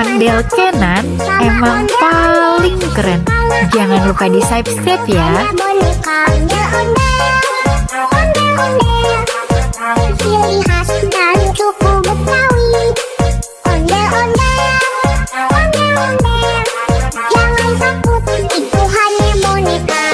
Ondel Kenan emang paling keren. Jangan lupa di subscribe ya. Ciri khas dan suku Betawi. Ondel-ondel, ondel-ondel, jangan takut, itu hanya boneka.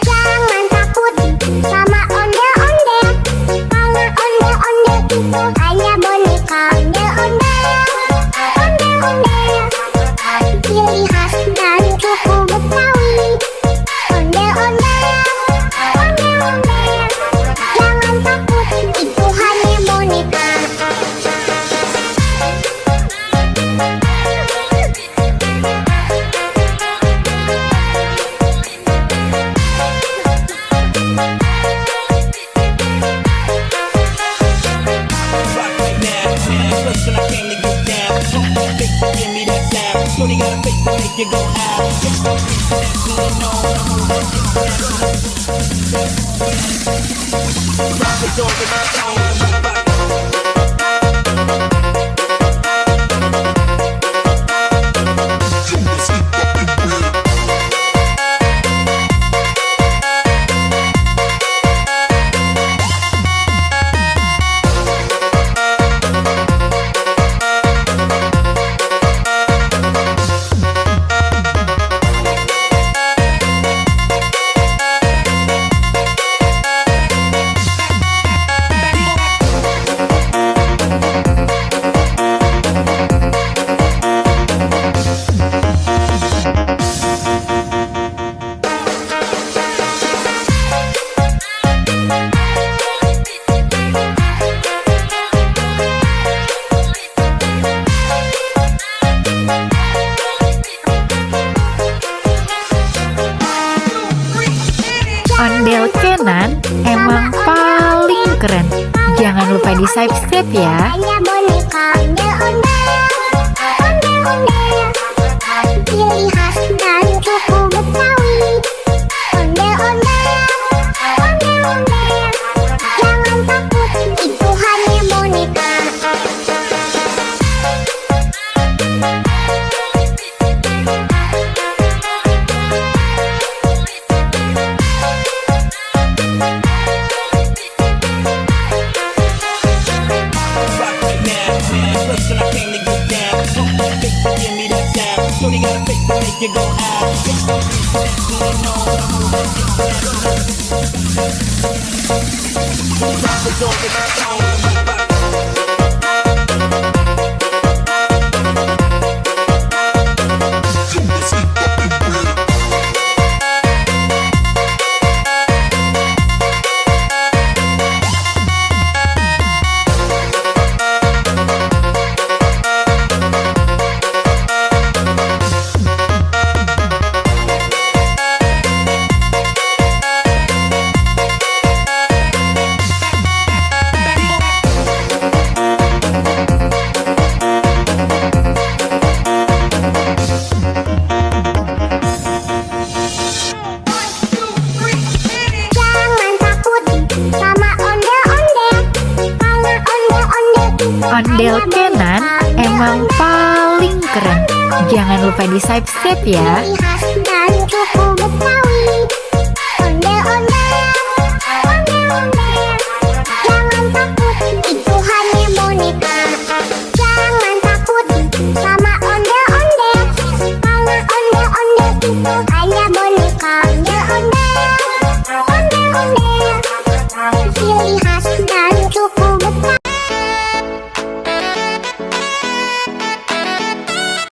Jangan takut sama ondel-ondel, karena ondel-ondel itu hanya boneka. Ondel-ondel, ondel-ondel, ciri khas dan suku Betawi. Ondel-ondel, ondel-ondel, jangan takut, itu hanya boneka. Shorty got a face to make you go out. Rock the door with my phone. Ondel Kenan emang paling keren. Jangan lupa di subscribe ya. Hanya boneka. Ondel-ondel, ondel-ondel, ciri khas dan suku Betawi. Ondel-ondel, ondel-ondel, jangan takut, itu hanya boneka. Shorty got a face to make you go out. Rock the door with my phone. Jangan takut sama ondel-ondel, karena ondel-ondel itu Ondel hanya Kenan boneka. emang paling keren. Jangan lupa di subscribe ya. Ciri khas dan suku Betawi. Ondel-ondel, ondel-ondel, jangan takut, itu hanya boneka. Jangan takut sama ondel-ondel, karena ondel-ondel itu hanya boneka. Ondel-ondel, ondel-ondel, ciri khas dan suku Betawi.